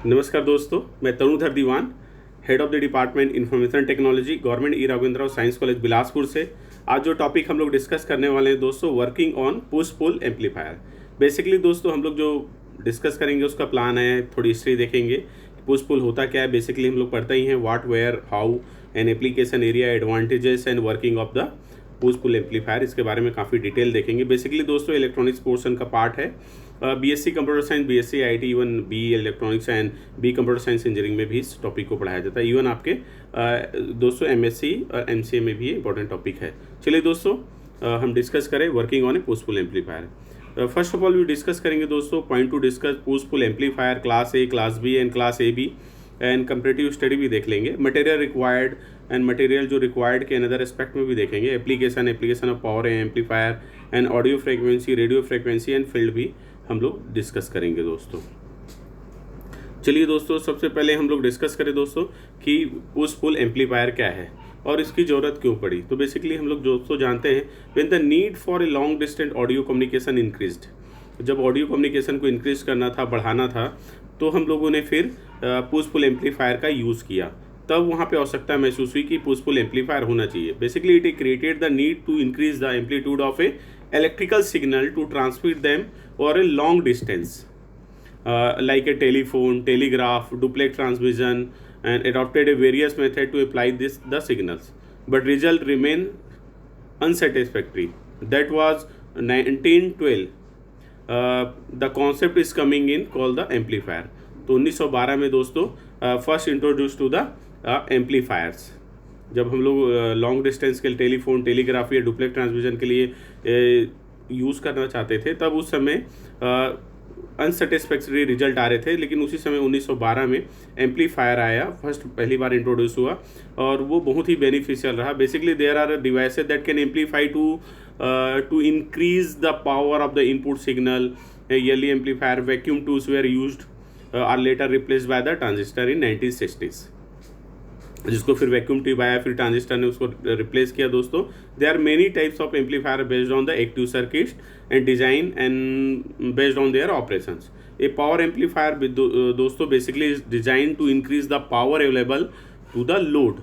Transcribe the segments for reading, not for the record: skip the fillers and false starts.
नमस्कार दोस्तों, मैं Tarundhar Diwan, head of the department information technology, government E Raghavendra Rao science college Bilaspur से। आज जो टॉपिक हम लोग डिस्कस करने वाले हैं दोस्तों, working on push pull amplifier. Basically दोस्तों हम लोग जो डिस्कस करेंगे उसका प्लान है, थोड़ी हिस्ट्री देखेंगे, पुश पुल होता क्या है। बेसिकली हम लोग पढ़ते ही हैं what, where, how and application area, advantages and working of the push pull amplifier. इसके बारे में काफ़ी डिटेल देखेंगे। बेसिकली दोस्तों इलेक्ट्रॉनिक्स पोर्शन का पार्ट है। BSc computer science, BSc IT, even B electronics and B computer science engineering में भी इस टॉपिक को पढ़ाया जाता है। इवन आपके दोस्तों एमएससी और एमसीए में भी इंपॉर्टेंट टॉपिक है। चलिए दोस्तों हम डिस्कस करें working on a push pull amplifier. First of all we discuss करेंगे दोस्तों point to discuss push pull amplifier class A, class B and class A B and comparative study भी देख लेंगे। मटेरियल रिक्वायर्ड एंड मटेरियल जो required के another aspect में भी देखेंगे। Application of power amplifier and audio frequency, radio frequency and field भी हम लोग डिस्कस करेंगे दोस्तों। चलिए दोस्तों सबसे पहले हम लोग डिस्कस करें दोस्तों कि पुश पुल एम्पलीफायर क्या है और इसकी ज़रूरत क्यों पड़ी। तो बेसिकली हम लोग दोस्तों जानते हैं when the need for a long distance audio communication increased, जब ऑडियो कम्युनिकेशन को इंक्रीज करना था, बढ़ाना था, तो हम लोगों ने फिर पुश पुल एम्पलीफायर का यूज़ किया। तब वहाँ पे आवश्यकता महसूस हुई कि पुश पुल एम्पलीफायर होना चाहिए। Basically it created the need to increase the amplitude of a electrical signal to transmit them over a long distance, like a telephone, telegraph, duplex transmission, and adopted a various method to apply the signals, but result remain unsatisfactory. That was 1912. The concept is coming in called the amplifier. तो 1912 में दोस्तों first introduce to the amplifiers. जब हम लोग long distance के लिए telephone, telegraphy या duplex transmission के लिए यूज़ करना चाहते थे, तब उस समय अनसेटिस्फैक्टरी रिजल्ट आ रहे थे। लेकिन उसी समय 1912 में एम्पलीफायर आया, फर्स्ट पहली बार इंट्रोड्यूस हुआ और वो बहुत ही बेनिफिशियल रहा। Basically there are devices that can amplify to increase the power of the input signal. Early amplifier vacuum tools were used are later replaced by the transistor in 1960s, जिसको फिर vacuum tube आया, फिर transistor ने उसको replace किया दोस्तों। There are many types of amplifier based on the active circuits and design and based on their operations. A power amplifier दोस्तों basically is design to increase the power available to the load.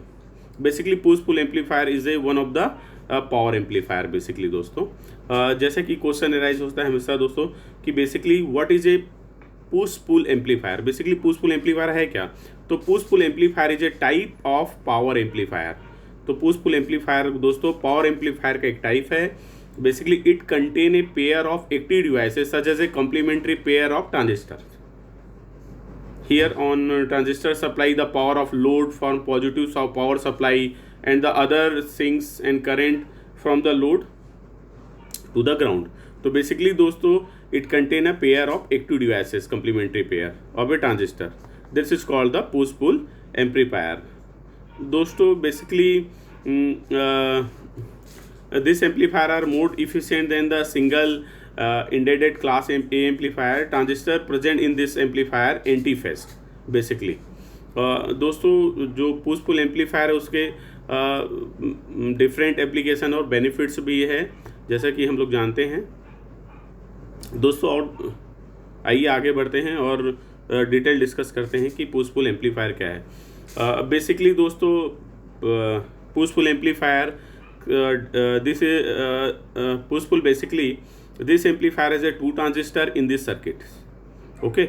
Basically push pull amplifier is a one of the power amplifier. Basically दोस्तों जैसे कि question arise होता है हमेशा दोस्तों कि basically what is a push pull amplifier. Basically push pull amplifier है क्या? तो push pull amplifier is a type of power amplifier. तो पुश पुल एम्पलीफायर दोस्तों पावर एम्पलीफायर का एक टाइप है। Basically it contain a pair of active devices such as a complementary pair of transistor. Here on transistor supply the power of load from positive power supply and the other things and current from the load to the ground. तो basically दोस्तों it contain a pair of active devices, complementary pair of a transistor. This is called the push pull amplifier. दोस्तों basically this amplifier are more efficient than the single independent class A amplifier. Transistor present in this amplifier anti-phase basically. दोस्तों जो push pull amplifier है उसके different application और benefits भी है, जैसा कि हम लोग जानते हैं दोस्तों। और आइए आगे बढ़ते हैं और डिटेल डिस्कस करते हैं कि पुश पुल एम्पलीफायर क्या है। बेसिकली दोस्तों push pull amplifier this push pull basically this amplifier is a two transistor in this circuit. Okay,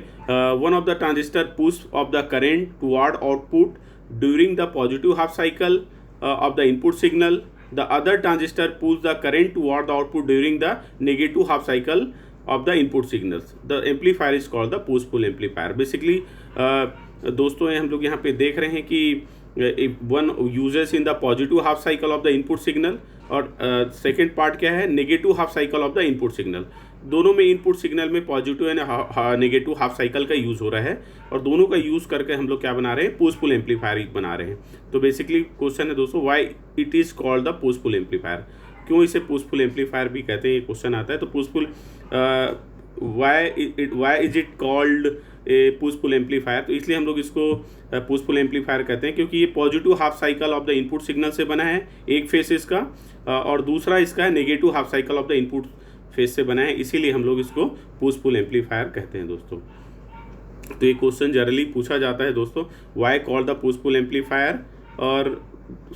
one of the transistor push of the current toward output during the positive half cycle of the input signal. The other transistor pulls the current toward the output during the negative half cycle of the input signals. The amplifier is called the push pull amplifier. Basically दोस्तों हम लोग यहाँ पे देख रहे हैं कि one uses in the positive half cycle of the input signal और सेकेंड पार्ट क्या है, negative half cycle of the input signal. दोनों में इनपुट सिग्नल में positive and negative half cycle का यूज़ हो रहा है और दोनों का यूज़ करके हम लोग क्या बना रहे हैं, पुश पुल एम्पलीफायर बना रहे हैं। तो बेसिकली क्वेश्चन है दोस्तों why it is called the push pull amplifier, क्यों इसे पुश पुल एम्पलीफायर भी कहते हैं, ये क्वेश्चन आता है। तो push pull why is it called a push pull amplifier, तो इसलिए हम लोग इसको पुश पुल एम्पलीफायर कहते हैं क्योंकि ये positive half cycle of the input signal से बना है, एक फेस इसका, और दूसरा इसका है negative half cycle of the input face से बना है, इसीलिए हम लोग इसको पुश पुल एम्पलीफायर कहते हैं दोस्तों। तो ये क्वेश्चन जनरली पूछा जाता है दोस्तों, why call the push pull amplifier, और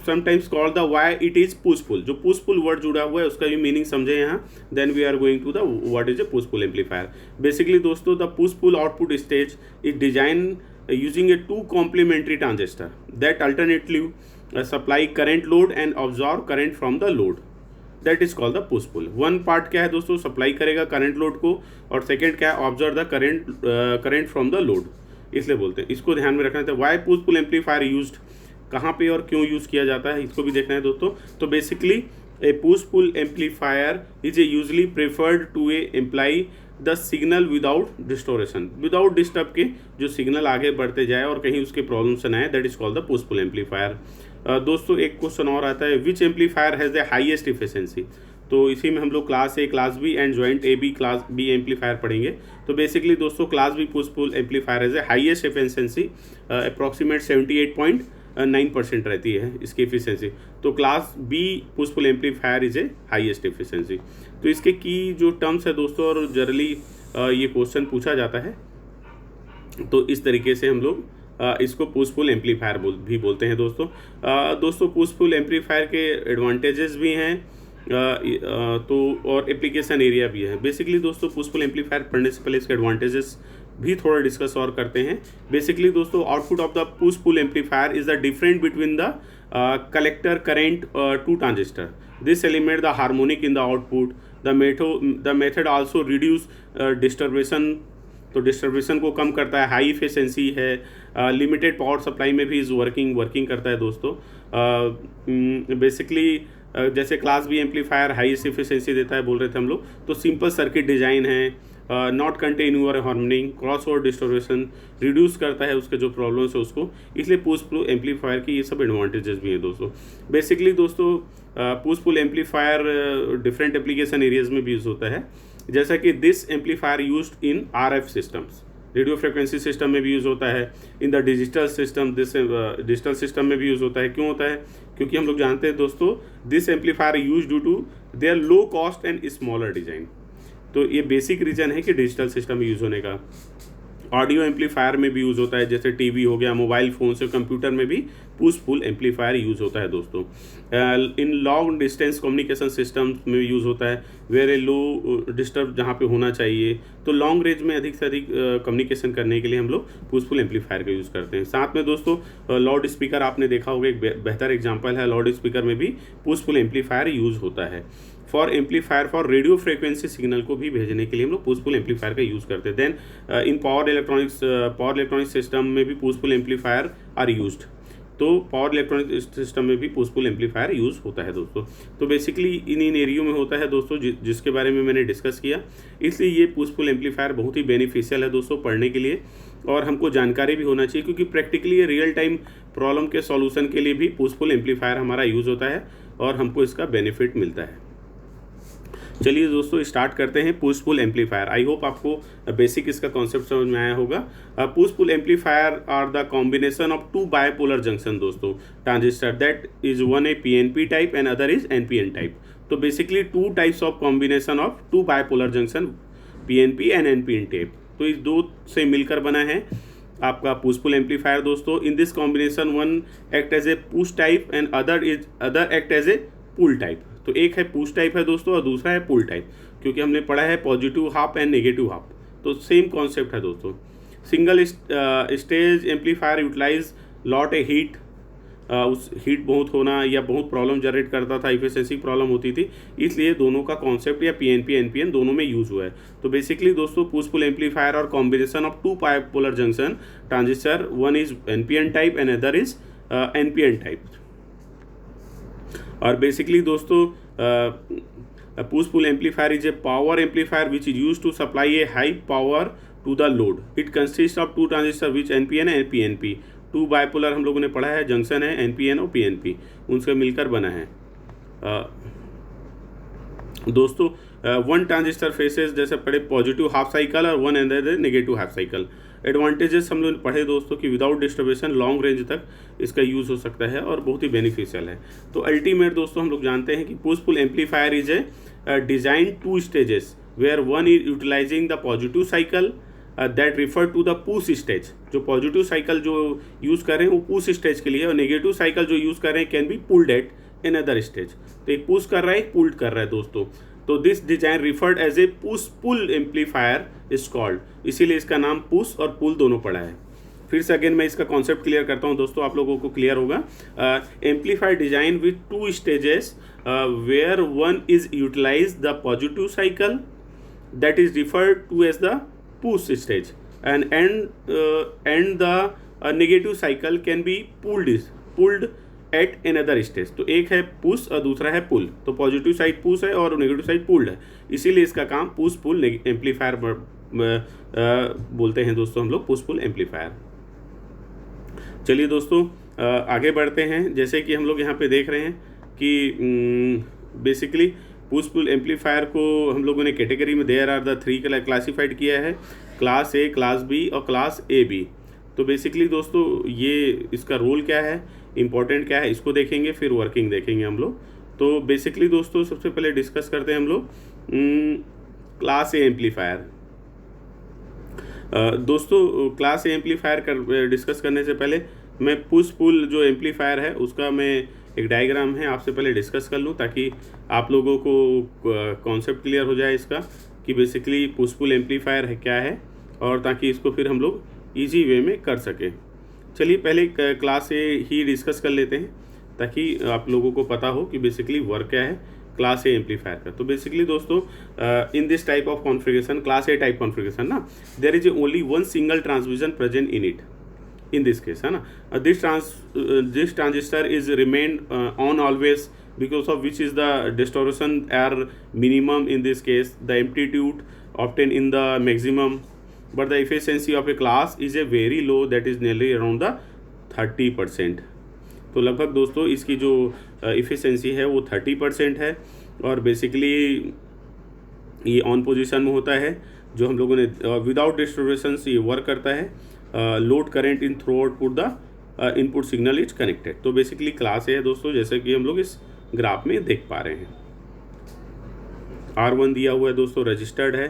sometimes call the why it is push pull. जो पुश पुल वर्ड जुड़ा हुआ है उसका भी मीनिंग समझे यहाँ, then we are going to the what is a push pull amplifier. Basically दोस्तों the push pull output stage is design using a two complementary transistor that alternately supply current load and absorb current from the load, that is called the push pull. One part क्या है दोस्तों, supply करेगा current load को, और second क्या है, observe the current from the load, इसलिए बोलते हैं। इसको ध्यान में रखना है। Why push pull amplifier used, कहाँ पे और क्यों यूज़ किया जाता है, इसको भी देखना है दोस्तों। तो basically a push pull amplifier is a usually preferred to a amplify the signal without distortion, without disturb के जो सिग्नल आगे बढ़ते जाए और कहीं उसके प्रॉब्लम्स न आए, that is called the push pull amplifier. दोस्तों एक क्वेश्चन और आता है, which amplifier has the highest efficiency. तो इसी में हम लोग class A, class B and joint A B class B amplifier पढ़ेंगे। तो बेसिकली दोस्तों class B push pull amplifier has a highest efficiency, approximate 78.9% रहती है इसकी एफिशिएंसी। तो class B push pull amplifier is a highest efficiency. तो इसके की जो टर्म्स है दोस्तों, और जनरली ये क्वेश्चन पूछा जाता है, तो इस तरीके से हम लोग इसको पुश पुल एम्पलीफायर भी बोलते हैं दोस्तों। दोस्तों पुश पुल एम्पलीफायर के एडवांटेजेस भी हैं, तो और एप्लीकेशन एरिया भी है। बेसिकली दोस्तों पुश पुल एम्पलीफायर पढ़ने से पहले इसके एडवांटेजेस भी थोड़ा डिस्कस और करते हैं। बेसिकली दोस्तों output of the push pull amplifier is the different between the collector current two transistor, this element the harmonic in the output, the method also reduce distortion, तो डिस्टर्बेशन को कम करता है, हाई एफिशिएंसी है, limited power supply में भी is working करता है दोस्तों। बेसिकली जैसे class B amplifier highest efficiency देता है बोल रहे थे हम लोग, तो सिंपल सर्किट डिजाइन है, not contain your harmonic, cross over distortion reduce करता है उसके जो प्रॉब्लम्स है उसको, इसलिए पुश पुल एम्पलीफायर की ये सब एडवांटेजेस भी हैं दोस्तों। बेसिकली दोस्तों push pull amplifier different application areas में भी यूज़ होता है, जैसा कि this amplifier used in RF systems, radio frequency system में भी यूज़ होता है, in the digital system, this digital system में भी यूज़ होता है। क्यों होता है, क्योंकि हम लोग जानते हैं दोस्तों this amplifier use due to their low cost and smaller design. तो ये बेसिक रीज़न है कि डिजिटल सिस्टम में यूज़ होने का। ऑडियो एम्पलीफायर में भी यूज़ होता है, जैसे टीवी हो गया, मोबाइल फ़ोन से, कंप्यूटर में भी पुश पुल एम्पलीफायर यूज़ होता है दोस्तों। In long distance communication system में यूज़ होता है, वेरी लो डिस्टर्ब जहाँ पे होना चाहिए, तो लॉन्ग रेंज में अधिक से अधिक कम्युनिकेशन करने के लिए हम लोग पुश पुल एम्पलीफायर का यूज़ करते हैं। साथ में दोस्तों लाउड स्पीकर आपने देखा होगा, एक बेहतर एग्जाम्पल है, लाउड स्पीकर में भी पुश पुल एम्पलीफायर यूज़ होता है। For amplifier for radio frequency signal को भी भेजने के लिए हम लोग पुश पुल एम्पलीफायर का यूज़ करते हैं। Then in power electronic system में भी push pull amplifier are used, तो पावर इलेक्ट्रॉनिक सिस्टम में भी पुश पुल एम्पलीफायर यूज़ होता है दोस्तों। तो बेसिकली इन एरियो में होता है दोस्तों जिसके बारे में मैंने डिस्कस किया, इसलिए ये पुश पुल एम्पलीफायर बहुत ही बेनिफिशियल है दोस्तों पढ़ने के लिए, और हमको जानकारी भी होना चाहिए, क्योंकि प्रैक्टिकली रियल टाइम प्रॉब्लम के सॉल्यूशन के लिए भी पुश पुल एम्पलीफायर हमारा यूज़ होता है और हमको इसका बेनिफिट मिलता है। चलिए दोस्तों स्टार्ट करते हैं push pull amplifier. I hope आपको बेसिक इसका कॉन्सेप्ट समझ में आया होगा। Push pull amplifier are the combination of two bipolar junction दोस्तों transistor, that is one a PNP type and other is NPN type. तो basically two types of combination of two bipolar junction, PNP and NPN type, तो इस दो से मिलकर बना है आपका पुश पुल एम्पलीफायर दोस्तों। In this combination one act as a push type and other act as a pull type. तो एक है पुश टाइप है दोस्तों और दूसरा है पुल टाइप, क्योंकि हमने पढ़ा है positive half and negative half, तो सेम कॉन्सेप्ट है दोस्तों। Single stage amplifier utilize lot a heat, उस हीट बहुत होना या बहुत प्रॉब्लम जनरेट करता था, इफिशिएंसी प्रॉब्लम होती थी, इसलिए दोनों का कॉन्सेप्ट या पीएनपी एनपीएन दोनों में यूज हुआ है। तो बेसिकली दोस्तों पुश पुल एम्पलीफायर और combination of two bipolar junction transistor, one is NPN type and other is NPN type. और बेसिकली दोस्तों push pull amplifier is a power amplifier which is use to supply a high power to the load. It consist of two transistor which NPN and PNP, two bipolar हम लोगों ने पढ़ा है, junction है NPN और PNP, उनसे मिलकर बना है दोस्तों। वन ट्रांजिस्टर फेसेस जैसे पढ़े पॉजिटिव हाफ साइकिल और one and negative half cycle. Advantages हम लोग पढ़े दोस्तों कि विदाउट डिस्टर्बेशन लॉन्ग रेंज तक इसका यूज़ हो सकता है और बहुत ही बेनिफिशियल है। तो अल्टीमेट दोस्तों हम लोग जानते हैं कि push pull amplifier is a design two stages where one is utilizing the positive cycle that refer to the push stage. जो पॉजिटिव साइकिल जो यूज़ कर रहे हैं वो पुश स्टेज के लिए, और नेगेटिव साइकिल जो यूज़ कर रहे हैं can be pulled at in other stage. तो एक पुश कर रहा है, एक पुल्ड कर रहा है दोस्तों। तो this design referred as a push pull amplifier is called, इसीलिए इसका नाम पुश और पुल दोनों पड़ा है। फिर से अगेन मैं इसका कॉन्सेप्ट क्लियर करता हूँ दोस्तों, आप लोगों को क्लियर होगा। Amplifier design with two stages where one is utilize the positive cycle that is referred to as the push stage and the negative cycle can be pulled at another stage। तो एक है push और दूसरा है पुल। तो positive side push है और negative side pulled है, इसीलिए इसका काम पुश पुल एम्पलीफायर बोलते हैं दोस्तों हम लोग, पुश पुल एम्पलीफायर। चलिए दोस्तों आगे बढ़ते हैं। जैसे कि हम लोग यहाँ पे देख रहे हैं कि बेसिकली पुश पुल एम्पलीफायर को हम लोगों ने कैटेगरी में देयर आर द 3 क्लासीफाइड किया है, क्लास ए, क्लास बी और क्लास ए बी। तो बेसिकली दोस्तों ये इसका रोल क्या है, इम्पोर्टेंट क्या है, इसको देखेंगे, फिर वर्किंग देखेंगे हम लोग। तो बेसिकली दोस्तों सबसे पहले डिस्कस करते हैं हम लोग क्लास ए एम्पलीफायर। दोस्तों क्लास ए एम्पलीफायर डिस्कस करने से पहले मैं पुश पुल जो एम्पलीफायर है उसका मैं एक डायग्राम है आपसे पहले डिस्कस कर लूँ, ताकि आप लोगों को कॉन्सेप्ट क्लियर हो जाए इसका कि बेसिकली पुश पुल एम्पलीफायर है क्या है, और ताकि इसको फिर हम लोग ईजी वे में कर सकें। चलिए पहले क्लास ए ही डिस्कस कर लेते हैं, ताकि आप लोगों को पता हो कि बेसिकली वर्क क्या है क्लास ए एम्पलीफायर का। तो बेसिकली दोस्तों in this type of configuration, class A type configuration ना, there is only one single transmission present in it, in this case है ना। This transistor is remain on always, because of which is the distortion are minimum in this case, the amplitude obtained in the maximum, but the efficiency of a class is a very low, that is nearly around the 30%। तो लगभग दोस्तों इसकी जो efficiency है वो 30% है, और basically ये ऑन पोजीशन में होता है, जो हम लोगों ने विदाउट डिस्टर्बेंस ये वर्क करता है। Load current in through output the input signal is connected. तो बेसिकली क्लास ए है दोस्तों, जैसे कि हम लोग इस ग्राफ में देख पा रहे हैं। R1 दिया हुआ है दोस्तों, रजिस्टर्ड है,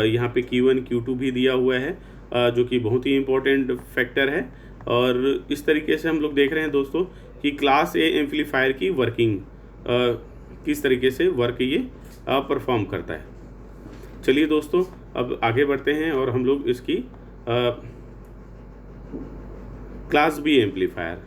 यहाँ पे Q1 Q2 भी दिया हुआ है, जो कि बहुत ही इम्पोर्टेंट फैक्टर है। और इस तरीके से हम लोग देख रहे हैं दोस्तों कि क्लास ए एम्पलीफायर की वर्किंग किस तरीके से वर्क ये परफॉर्म करता है। चलिए दोस्तों अब आगे बढ़ते हैं और हम लोग इसकी क्लास बी एम्पलीफायर,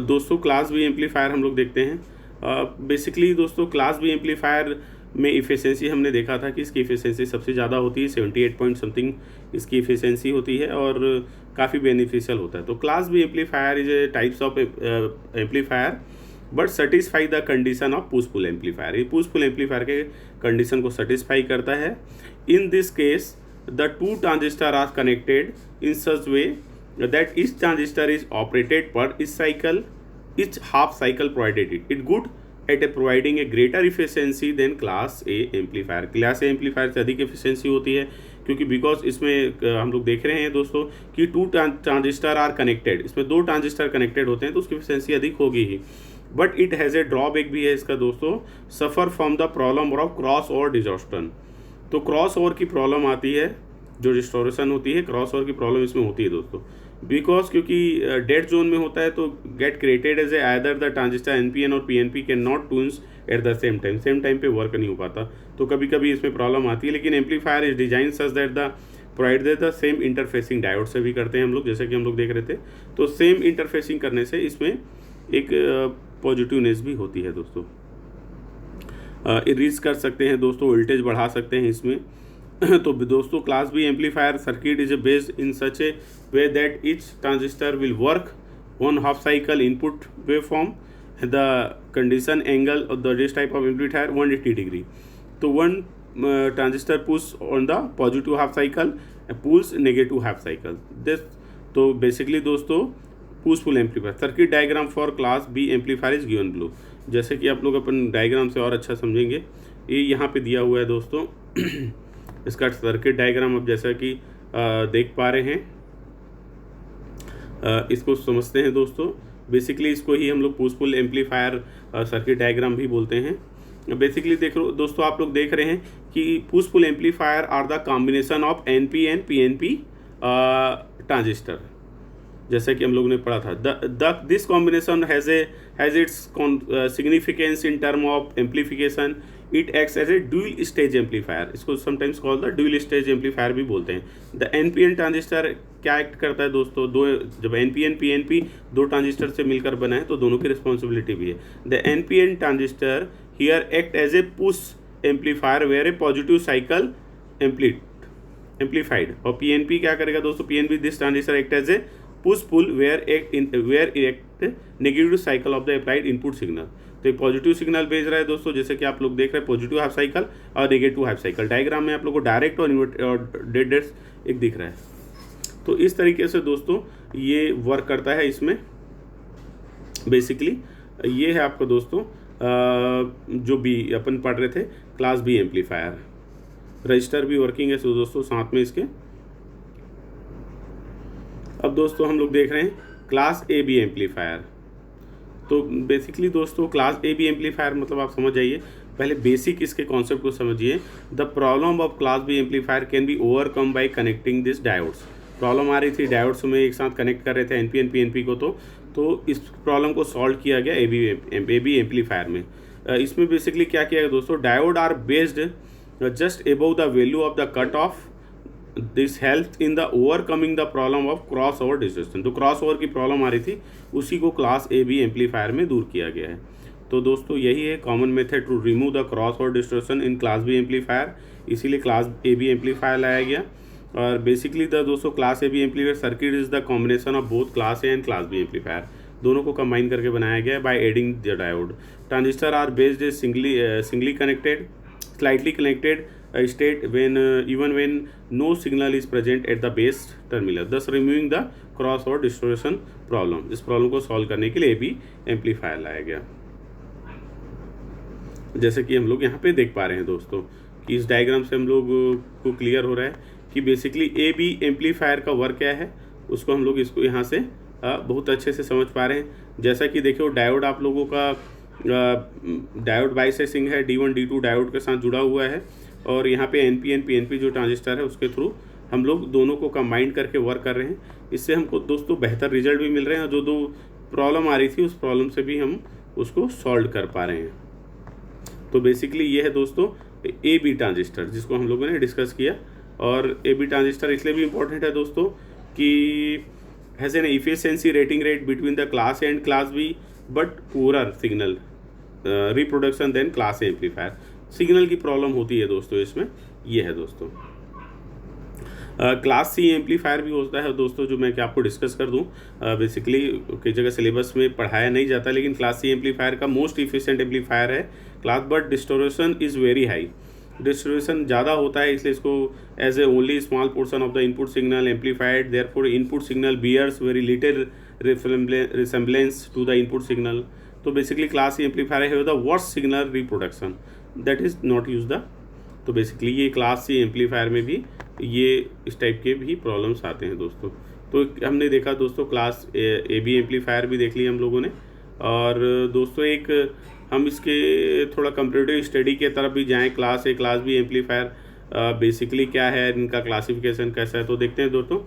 दोस्तों क्लास बी एम्पलीफायर हम लोग देखते हैं। बेसिकली दोस्तों क्लास बी एम्पलीफायर में इफ़िशेंसी हमने देखा था कि इसकी इफ़िशेंसी सबसे ज़्यादा होती है, 78 पॉइंट समथिंग इसकी इफ़िशेंसी होती है, और काफ़ी बेनिफिशियल होता है। तो class B amplifier is a types of amplifier but satisfy the condition of push pull amplifier. ये पुश पुल एम्पलीफायर के कंडीशन को सेटिस्फाई करता है। In this case the two transistor are connected in such way that each transistor is operated per each cycle, each half cycle provided it good at providing a greater efficiency than class A amplifier। Class A amplifier से अधिक efficiency होती है, क्योंकि because इसमें हम लोग देख रहे हैं दोस्तों कि टू ट्रांजिस्टर आर कनेक्टेड, इसमें 2 ट्रांजिस्टर कनेक्टेड होते हैं, तो उसकी एफिशिएंसी अधिक होगी ही। But it has a drawback भी है इसका दोस्तों, suffer from the problem of cross over distortion. तो क्रॉस ओवर की प्रॉब्लम आती है, जो डिस्टॉर्शन होती है, क्रॉस ओवर की प्रॉब्लम इसमें होती है दोस्तों, बिकॉज क्योंकि डेड जोन में होता है, तो get created as a either the transistor NPN और PNP can not tunes at the same time पे वर्क नहीं हो पाता, तो कभी कभी इसमें प्रॉब्लम आती है। लेकिन amplifier is design such that the provide the same interfacing diode से भी करते हैं हम लोग, जैसे कि हम लोग देख रहे थे। तो सेम इंटरफेसिंग करने से इसमें एक पॉजिटिवनेस भी होती है दोस्तों। रीच कर सकते हैं दोस्तों, वोल्टेज बढ़ा सकते हैं इसमें। तो दोस्तों class B amplifier circuit is based in such a way that each transistor will work one half cycle input wave form, the condition angle of the this type of amplifier 180 degree. तो one transistor push on the positive half cycle, pulls negative half cycle this. तो basically दोस्तों push pull amplifier circuit diagram for class B amplifier is given below. जैसे कि आप लोग अपन diagram से और अच्छा समझेंगे, ये यहाँ पे दिया हुआ है दोस्तों इसका सर्किट डायग्राम अब जैसा कि देख पा रहे हैं, इसको समझते हैं दोस्तों। बेसिकली इसको ही हम लोग push pull amplifier circuit diagram भी बोलते हैं। बेसिकली देखो दोस्तों, आप लोग देख रहे हैं कि push pull amplifier are the combination of NPN PNP transistor, जैसे कि हम लोगों ने पढ़ा था। This combination has its significance in term of amplification. It acts as a dual stage amplifier, इसको sometimes call the dual stage amplifier भी बोलते हैं। द NPN ट्रांजिस्टर क्या एक्ट करता है दोस्तों, दो, जब NPN PNP दो ट्रांजिस्टर से मिलकर बना है तो दोनों की रिस्पॉन्सिबिलिटी भी है। The NPN transistor here act as a push amplifier where a positive cycle amplified. और PNP क्या करेगा दोस्तों, PNP this transistor act as a push pull where act negative cycle of the applied input signal. तो एक positive signal भेज रहा है दोस्तों, जैसे कि आप लोग देख रहे हैं पॉजिटिव हाफ साइकिल और नेगेटिव हाफ साइकिल। डायग्राम में आप लोग को डायरेक्ट और डेड एक दिख रहा है। तो इस तरीके से दोस्तों ये वर्क करता है। इसमें बेसिकली ये है आपका दोस्तों जो भी अपन पढ़ रहे थे क्लास B एम्पलीफायर। रजिस्टर भी वर्किंग है दोस्तों साथ में इसके। अब दोस्तों हम लोग देख रहे हैं क्लास AB एम्पलीफायर। तो बेसिकली दोस्तों क्लास AB एम्पलीफायर मतलब आप समझ जाइए, पहले बेसिक इसके कॉन्सेप्ट को समझिए। The problem of class B amplifier can be overcome by connecting this diodes. Problem आ रही थी, डायोड्स में एक साथ कनेक्ट कर रहे थे NPN PNP को, तो इस प्रॉब्लम को सॉल्व किया गया AB एम्पलीफायर में। इसमें बेसिकली क्या किया गया दोस्तों, diode are based just above the value of the cut off. This help in the overcoming the problem of cross over distortion. तो क्रॉस ओवर की प्रॉब्लम आ रही थी, उसी को क्लास AB एम्पलीफायर में दूर किया गया है। तो दोस्तों यही है common method to remove the cross over distortion in class B amplifier, इसीलिए क्लास AB एम्पलीफायर लाया गया। और बेसिकली द दोस्तों class AB amplifier circuit is the combination of both class A and class B amplifier, दोनों को combine करके बनाया गया है by adding the diode. Transistor are based singly connected, slightly connected state when even when no signal is present at the base terminal, thus removing the cross or distortion problem। इस problem को solve करने के लिए AB amplifier लाया गया, जैसे कि हम लोग यहाँ पे देख पा रहे हैं दोस्तों कि इस डायग्राम से हम लोग को क्लियर हो रहा है कि बेसिकली AB एम्पलीफायर का वर्क क्या है, उसको हम लोग इसको यहाँ से बहुत अच्छे से समझ पा रहे हैं। जैसा कि देखियो डायोड आप लोगों का डायोड बाइसेसिंग है, D1 D2 डायोड के साथ जुड़ा हुआ है, और यहाँ पे NPN PNP जो ट्रांजिस्टर है उसके थ्रू हम लोग दोनों को कंबाइन करके वर्क कर रहे हैं। इससे हमको दोस्तों बेहतर रिजल्ट भी मिल रहे हैं, और जो दो प्रॉब्लम आ रही थी उस प्रॉब्लम से भी हम उसको सॉल्व कर पा रहे हैं। तो बेसिकली ये है दोस्तों AB ट्रांजिस्टर जिसको हम लोगों ने डिस्कस किया। और AB ट्रांजिस्टर इसलिए भी इम्पोर्टेंट है दोस्तों कि has an efficiency rating rate between the class A and class B but poorer signal reproduction than class A amplifier. Signal की प्रॉब्लम होती है दोस्तों इसमें, ये है दोस्तों। क्लास C एम्पलीफायर भी होता है दोस्तों, जो मैं क्या आपको डिस्कस कर दूं। बेसिकली कई जगह सिलेबस में पढ़ाया नहीं जाता, लेकिन क्लास C एम्पलीफायर का मोस्ट इफिशिएंट एम्पलीफायर है class, but distortion is very high. Distortion ज़्यादा होता है, इसलिए इसको as a only small portion of the input signal amplified, therefore input signal bears very little resemblance to the input signal. तो basically class C amplifier है the worst signal reproduction that is not use the. तो basically ये class C amplifier में भी ये इस type के भी प्रॉब्लम्स आते हैं दोस्तों। तो हमने देखा दोस्तों क्लास AB एम्पलीफायर भी देख लिया हम लोगों ने। और दोस्तों एक हम इसके थोड़ा कंपैरेटिव स्टडी के तरफ भी जाएं, class A class B amplifier basically क्या है, इनका क्लासिफिकेशन कैसा है, तो देखते हैं दोस्तों।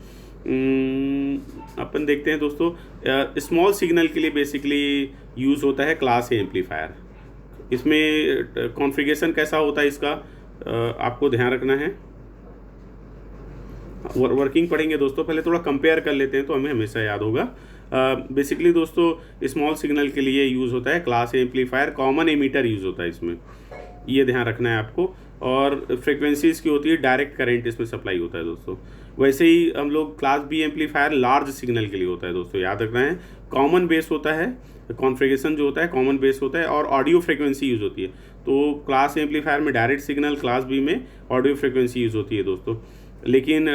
अपन देखते हैं दोस्तों स्मॉल सिग्नल के लिए बेसिकली यूज़ होता है क्लास A एम्पलीफायर। इसमें कॉन्फ़िगरेशन कैसा होता है इसका आपको ध्यान रखना है। वर्किंग पढ़ेंगे दोस्तों, पहले थोड़ा कंपेयर कर लेते हैं तो हमें हमेशा याद होगा। बेसिकली दोस्तों स्मॉल सिग्नल के लिए यूज़ होता है class A amplifier, common ammeter use होता है इसमें, ये ध्यान रखना है आपको। और फ्रिक्वेंसी इसकी होती है, डायरेक्ट करंट इसमें सप्लाई होता है दोस्तों। वैसे ही हम लोग class B amplifier large signal के लिए होता है दोस्तों, याद रखना है। कॉमन बेस होता है, कॉन्फ़िगरेशन जो होता है कॉमन बेस होता है, और ऑडियो फ्रिक्वेंसी यूज़ होती है। तो क्लास A एम्पलीफायर में डायरेक्ट सिग्नल, क्लास B में ऑडियो फ्रिक्वेंसी यूज़ होती है दोस्तों। लेकिन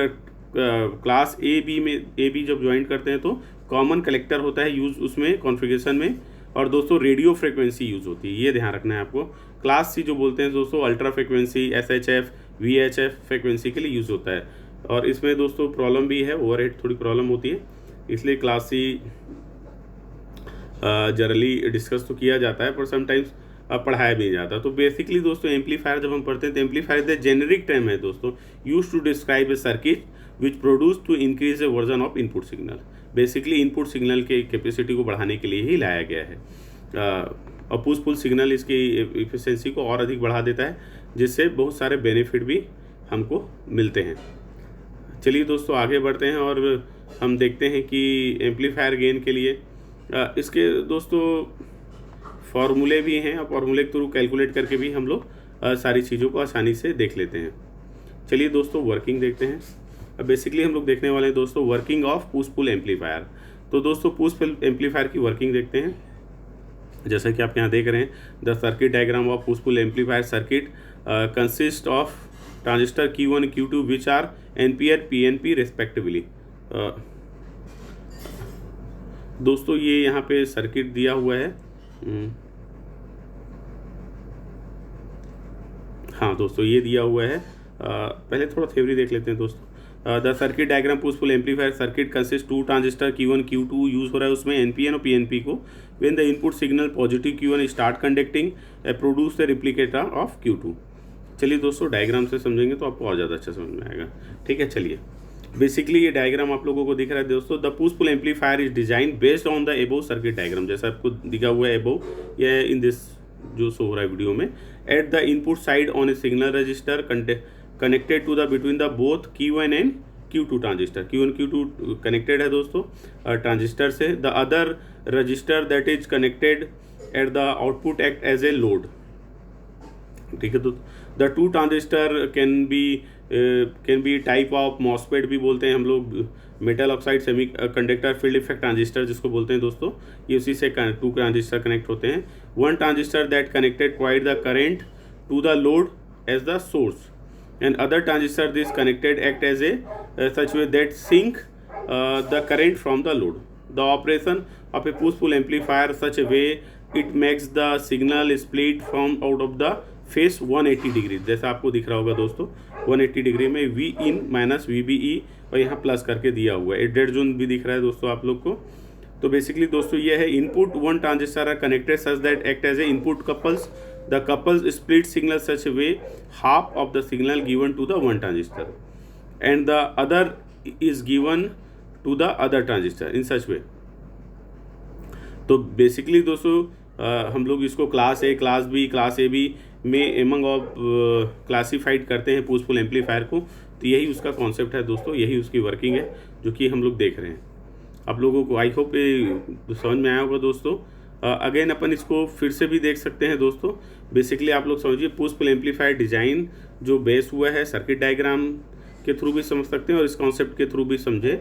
क्लास AB जब ज्वाइन करते हैं तो कॉमन कलेक्टर होता है यूज़ उसमें कॉन्फ़िगरेशन में, और दोस्तों रेडियो फ्रिक्वेंसी यूज़ होती है, ये ध्यान रखना है आपको। क्लास C जो बोलते हैं दोस्तों ultra frequency, SHF VHF frequency के लिए यूज़ होता है। और इसमें दोस्तों प्रॉब्लम भी है, ओवरहेड थोड़ी प्रॉब्लम होती है, इसलिए क्लास C जनरली डिस्कस तो किया जाता है, पर समटाइम्स पढ़ाया भी नहीं जाता। तो बेसिकली दोस्तों एम्पलीफायर जब हम पढ़ते हैं तो एम्पलीफायर द जेनेरिक टर्म है दोस्तों, use to describe a circuit which produce to increase a version of input signal. Basically input signal के कैपेसिटी को बढ़ाने के लिए ही लाया गया है। और पुश पुल सिग्नल इसकी इफिशिएंसी को और अधिक बढ़ा देता है, जिससे बहुत सारे बेनिफिट भी हमको मिलते हैं। चलिए दोस्तों आगे बढ़ते हैं और हम देखते हैं कि एम्पलीफायर गेन के लिए इसके दोस्तों फार्मूले भी हैं, और फार्मूले के थ्रू कैलकुलेट करके भी हम लोग सारी चीज़ों को आसानी से देख लेते हैं। चलिए दोस्तों वर्किंग देखते हैं। अब बेसिकली हम लोग देखने वाले हैं दोस्तों working of push pull amplifier. तो दोस्तों पुश पुल एम्पलीफायर की वर्किंग देखते हैं। जैसा कि आप यहाँ देख रहे हैं, the circuit diagram of push pull amplifier circuit consist of transistor Q1 Q2 which are NPN PNP respectively. दोस्तों ये यहाँ पे सर्किट दिया हुआ है। हाँ दोस्तों ये दिया हुआ है। पहले थोड़ा थ्योरी देख लेते हैं दोस्तों। The circuit diagram push pull amplifier circuit consist 2 transistor Q1 Q2 use हो रहा है उसमें NPN और PNP को। When the input signal positive Q1 start conducting produce the replicator of Q2। चलिए दोस्तों डायग्राम से समझेंगे तो आपको और ज़्यादा अच्छा समझ में आएगा। ठीक है, चलिए बेसिकली ये डायग्राम आप लोगों को दिख रहा है दोस्तों। The push pull amplifier is design based on the above circuit diagram, जैसा आपको दिखा हुआ है एबोव, ये इन दिस जो शो हो रहा है वीडियो में। At the input side on a signal resistor connected to the between the both Q1 and Q2 transistor. Q1 Q2 connected है दोस्तों ट्रांजिस्टर से। The other resistor that is connected at the output act as a load. ठीक है, तो the two transistor can be type of MOSFET भी बोलते हैं हम लोग, metal oxide semi conductor field effect transistor जिसको बोलते हैं दोस्तों। ये उसी से टू ट्रांजिस्टर कनेक्ट होते हैं। One transistor that connected provide the current to the load as the source, and other transistor this connected act as a such way that sink the current from the load. The operation of a push pull amplifier such a way it makes the signal split from out of the phase 180 degree. जैसा आपको दिख रहा होगा दोस्तों 180 degree में V in minus VBE और यहाँ plus करके दिया हुआ है। डेड जोन भी दिख रहा है दोस्तों आप लोग को। तो बेसिकली दोस्तों ये है input one transistor are connected such that act as a input couples. The couples split signal such a way half of the signal given to the one transistor and the other is given to the other transistor in such way। तो basically दोस्तों हम लोग इसको class A, class B, class A B में among of classified करते हैं push pull amplifier को। तो यही उसका कॉन्सेप्ट है दोस्तों, यही उसकी वर्किंग है जो कि हम लोग देख रहे हैं। आप लोगों को आई होप समझ में आया होगा दोस्तों। अगेन अपन इसको फिर से भी देख सकते हैं दोस्तों। बेसिकली आप लोग समझिए पुश पुल एम्पलीफायर डिजाइन जो बेस हुआ है सर्किट डायग्राम के थ्रू भी समझ सकते हैं और इस कॉन्सेप्ट के थ्रू भी समझे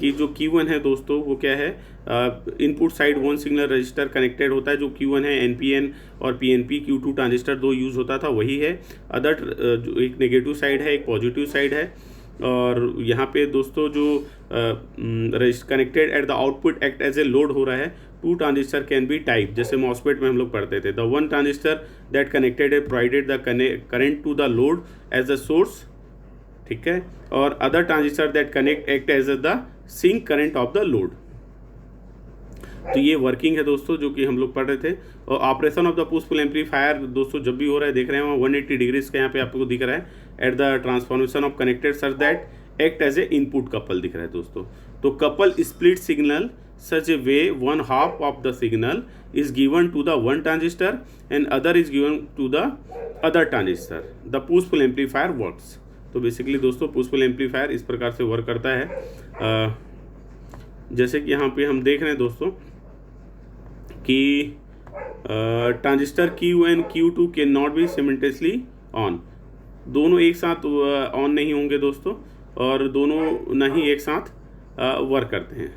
कि जो Q1 है दोस्तों वो क्या है, input side one signal resistor connected होता है। जो Q1 है NPN और PNP Q2 ट्रांजिस्टर दो यूज़ होता था वही है। अदर जो एक नेगेटिव साइड है एक पॉजिटिव साइड है। और यहाँ पे दोस्तों जो connected at the output act as a load हो रहा है। Two transistor can be type, जैसे मॉसफेट में हम लोग पढ़ते थे। The one transistor that connected provided the current to the load as the source, ठीक है, और other transistor that connect act as the sink current of the load. तो ये वर्किंग है दोस्तों जो कि हम लोग पढ़ रहे थे। और operation of the push pull amplifier दोस्तों जब भी हो रहा है देख रहे हैं वहाँ 180 डिग्रीज का यहाँ पे आपको दिख रहा है at the transformation of connected such that act as a input couple दिख रहा है दोस्तों। तो couple split signal such a way one half of the signal is given to the one transistor and other is given to the other transistor. The push pull amplifier works. तो basically दोस्तों push pull amplifier इस प्रकार से work करता है। जैसे कि यहाँ पे हम देख रहे हैं दोस्तों कि transistor Q1 Q2 can not be simultaneously on, दोनों एक साथ ऑन नहीं होंगे दोस्तों और दोनों ना ही एक साथ वर्क करते हैं।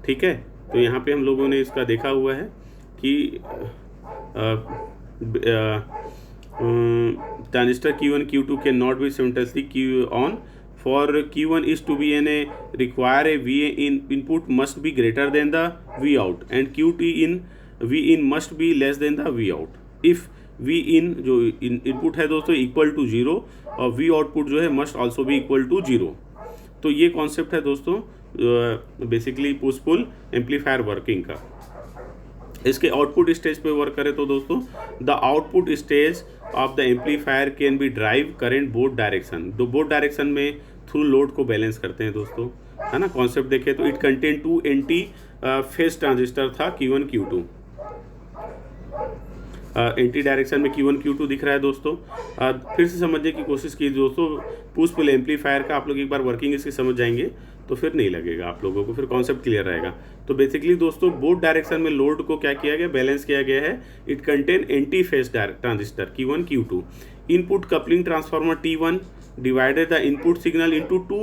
ठीक है, तो यहाँ पे हम लोगों ने इसका देखा हुआ है कि transistor Q1 Q2 can not be simultaneously on for Q1 is to be in a require a VA in input must be greater than the V out and QT in V in must be less than the V out. If V in जो input है दोस्तों equal to 0 और V output जो है must also भी equal to 0। तो ये concept है दोस्तों basically push pull amplifier working का। इसके आउटपुट स्टेज पे वर्क करें तो दोस्तों the output stage of the amplifier can be drive current both direction, तो बोथ डायरेक्शन में थ्रू लोड को बैलेंस करते हैं दोस्तों, है ना। कॉन्सेप्ट देखें तो it contain 2 anti phase transistor था Q1 Q2, एंटी डायरेक्शन में Q1 Q2 दिख रहा है दोस्तों। फिर से समझने की कोशिश की दोस्तों, पुश पुल एम्पलीफायर का आप लोग एक बार वर्किंग इसकी समझ जाएंगे तो फिर नहीं लगेगा आप लोगों को, फिर कॉन्सेप्ट क्लियर रहेगा। तो बेसिकली दोस्तों बोथ डायरेक्शन में लोड को क्या किया गया, बैलेंस किया गया है। It contain anti phase transistor Q1 Q2, input coupling transformer T1 divided the input signal into 2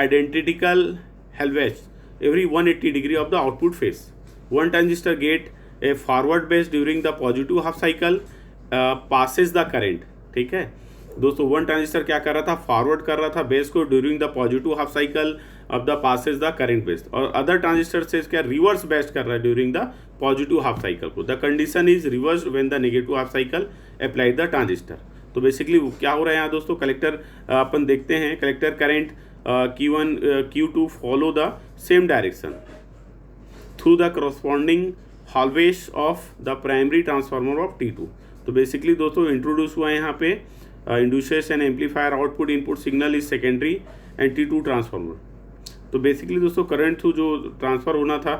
identical halves every 180 degree of the output phase. One transistor get a forward base during the positive half cycle, passes the current। ठीक है दोस्तों, one transistor क्या कर रहा था, forward कर रहा था बेस को during the positive half cycle of the passage the current base, और अदर ट्रांजिस्टर से क्या रिवर्स बेस्ट कर रहा है during the positive half cycle को। The condition is reverse when the negative half cycle applied the transistor. तो basically क्या हो रहा है यहाँ दोस्तों, कलेक्टर अपन देखते हैं, collector current Q1 Q2 follow the same direction through the corresponding halves of the primary transformer of T2। तो बेसिकली दोस्तों इंट्रोड्यूस हुआ है यहाँ पे induces and amplifier output input signal is secondary and T2 transformer. तो basically दोस्तों current through जो transfer होना था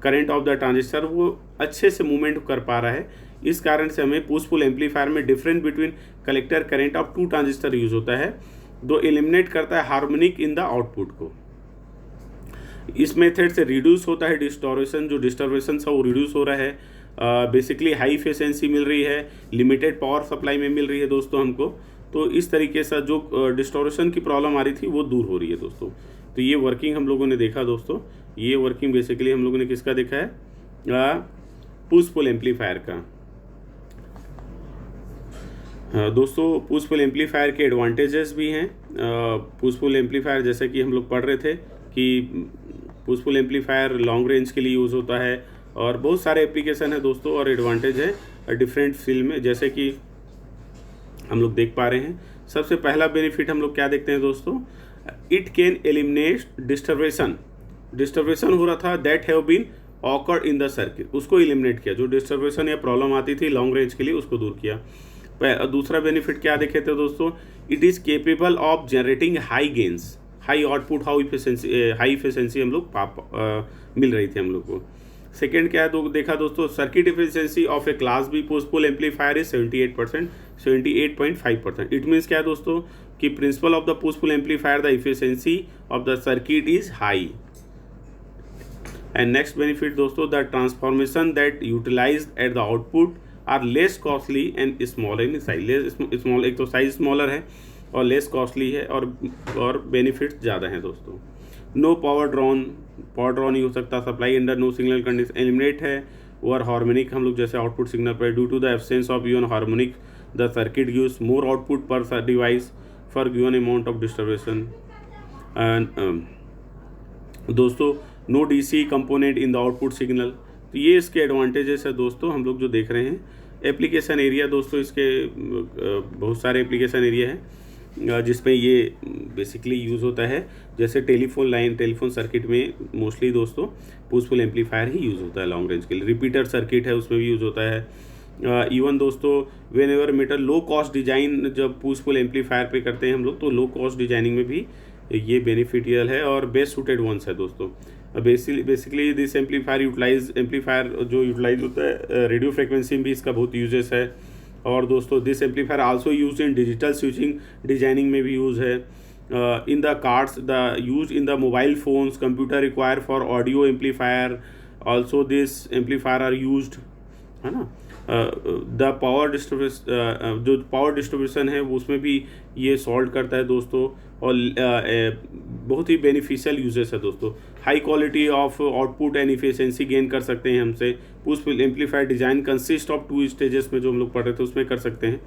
करंट ऑफ द ट्रांजिस्टर वो अच्छे से मूवमेंट कर पा रहा है। इस कारण से हमें पुश पुल एम्पलीफायर में difference between collector current of 2 transistor use होता है, दो एलिमिनेट करता है हार्मोनिक इन द आउटपुट को। इस मेथड से रिड्यूस होता है डिस्टोरेशन, जो डिस्टर्बेशन था वो रिड्यूस हो रहा है। बेसिकली हाई एफिशिएंसी मिल रही है, लिमिटेड पावर सप्लाई में मिल रही है दोस्तों हमको। तो इस तरीके से जो डिस्टोरेशन की प्रॉब्लम आ रही थी वो दूर हो रही है दोस्तों। तो ये वर्किंग हम लोगों ने देखा दोस्तों, ये वर्किंग बेसिकली हम लोगों ने किसका देखा है, पुश पुल एम्पलीफायर का। दोस्तों पुश पुल एम्पलीफायर के एडवांटेजेस भी हैं। पुश पुल एम्पलीफायर जैसे कि हम लोग पढ़ रहे थे कि push pull amplifier long range के लिए यूज़ होता है और बहुत सारे एप्लीकेशन है दोस्तों और एडवांटेज है डिफरेंट फील्ड में, जैसे कि हम लोग देख पा रहे हैं। सबसे पहला बेनिफिट हम लोग क्या देखते हैं दोस्तों, इट कैन एलिमिनेट डिस्टर्बेशन हो रहा था that have been occurred in the circuit, उसको एलिमिनेट किया। जो डिस्टर्बेशन या प्रॉब्लम आती थी लॉन्ग रेंज के लिए उसको दूर किया। दूसरा बेनिफिट क्या देखे थे दोस्तों, it is capable of generating high gains, high output, high efficiency हम लोग मिल रही थी हम लोग को। सेकेंड क्या है देखा दोस्तों, circuit efficiency of a class B push pull amplifier is 78%, 78.5%। It means क्या है दोस्तों कि principle of the push pull amplifier the efficiency of the circuit is high. And next benefit दोस्तों, the transformation that utilized at the output are less costly and smaller in size. Small, एक तो size smaller है और less costly है और benefits ज़्यादा हैं दोस्तों। नो पावर ड्रॉन नहीं हो सकता, supply under no signal condition eliminate है। और हार्मोनिक हम लोग जैसे आउटपुट सिग्नल पर due to the absence of given harmonic the circuit gives more output per device for given amount of distortion. दोस्तों no DC component in the output signal. तो ये इसके एडवांटेजेस है दोस्तों हम लोग जो देख रहे हैं। एप्लीकेशन एरिया दोस्तों इसके बहुत सारे एप्लीकेशन एरिया है जिसमें ये बेसिकली यूज़ होता है, जैसे टेलीफोन सर्किट में मोस्टली दोस्तों पुश पुल एम्पलीफायर ही यूज़ होता है लॉन्ग रेंज के लिए। रिपीटर सर्किट है उसमें भी यूज़ होता है। इवन दोस्तों whenever matter low cost design जब पुश पुल एम्पलीफायर पे करते हैं हम लोग, तो लो कॉस्ट डिजाइनिंग में भी ये बेनिफिशियल है और बेस्ट सूटेड वंस है दोस्तों। बेसिकली दिस एम्पलीफायर जो यूटिलाइज होता है रेडियो फ्रिक्वेंसी में भी इसका बहुत यूजेस है। और दोस्तों this amplifier also use in digital switching designing में भी यूज़ है। In the cards the use in the mobile phones computer require for audio amplifier, also this amplifier are used, है ना। द पावर जो पावर डिस्ट्रीब्यूशन है वो उसमें भी ये सॉल्व करता है दोस्तों और बहुत ही बेनिफिशियल यूजेस है दोस्तों। High quality of output and efficiency gain कर सकते हैं हमसे। Push pull amplifier design consist of 2 stages में जो हम लोग पढ़ रहे थे उसमें कर सकते हैं।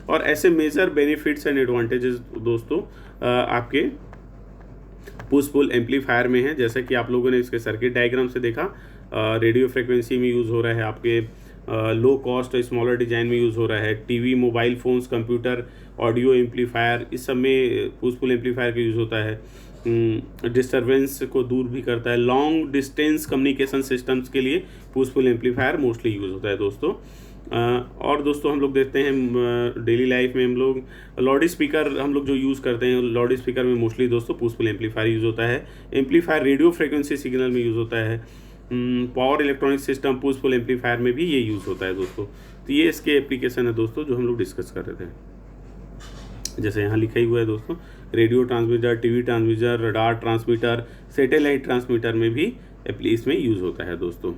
और ऐसे मेजर बेनिफिट्स एंड एडवांटेजेस दोस्तों आपके पुश पुल एम्पलीफायर में है, जैसे कि आप लोगों ने इसके सर्किट डायग्राम से देखा। रेडियो फ्रिक्वेंसी में यूज़ हो रहा है आपके लो कॉस्ट स्मॉलर डिजाइन में यूज़ हो रहा है। TV, mobile phones, computer, audio amplifier, इस सब में पुश पुल एम्पलीफायर का यूज़ होता है। डिस्टरबेंस को दूर भी करता है। लॉन्ग डिस्टेंस कम्युनिकेशन सिस्टम्स के लिए push pull amplifier mostly use होता है दोस्तों। और दोस्तों हम लोग देखते हैं डेली लाइफ में हम लोग लाउड स्पीकर हम लोग जो यूज़ करते हैं, लाउड स्पीकर में मोस्टली दोस्तों पुश पुल एम्पलीफायर यूज़ होता है। एम्पलीफायर रेडियो फ्रिक्वेंसी सिग्नल में यूज़ होता है। Power electronic system push pull amplifier में भी ये यूज़ होता है दोस्तों। तो ये इसके एप्लीकेशन है दोस्तों जो हम लोग डिस्कस कर रहे थे। जैसे यहाँ लिखा ही हुआ है दोस्तों, radio transmitter, TV transmitter, radar transmitter, satellite transmitter में भी इसमें यूज़ होता है दोस्तों।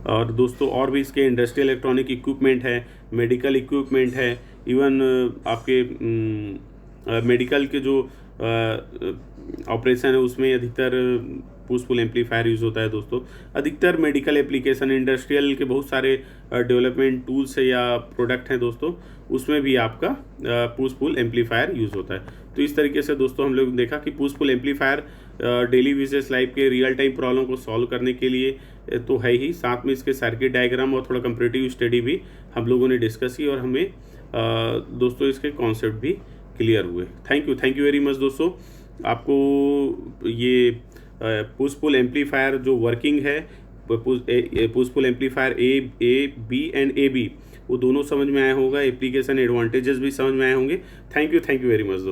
और दोस्तों और भी इसके इंडस्ट्रियल इलेक्ट्रॉनिक इक्विपमेंट है, मेडिकल इक्विपमेंट है, इवन आपके मेडिकल के जो ऑपरेशन है उसमें अधिकतर पुश पुल एम्पलीफायर यूज़ होता है दोस्तों। अधिकतर मेडिकल एप्लीकेशन, इंडस्ट्रियल के बहुत सारे डेवलपमेंट टूल्स है या प्रोडक्ट हैं दोस्तों, उसमें भी आपका पुश पुल एम्पलीफायर यूज़ होता है। तो इस तरीके से दोस्तों हम लोग देखा कि push pull amplifier daily basis life के रियल टाइम प्रॉब्लम को सॉल्व करने के लिए तो है ही, साथ में इसके सर्किट डायग्राम और थोड़ा कंपैरेटिव स्टडी भी हम लोगों ने डिस्कस की और हमें दोस्तों इसके कॉन्सेप्ट भी क्लियर हुए। थैंक यू वेरी मच दोस्तों। आपको ये पुश पुल एम्पलीफायर जो वर्किंग है, push pull amplifier A B and A B, वो दोनों समझ में आया होगा। एप्लीकेशन एडवांटेजेस भी समझ में आए होंगे। थैंक यू वेरी मच दोस्तों।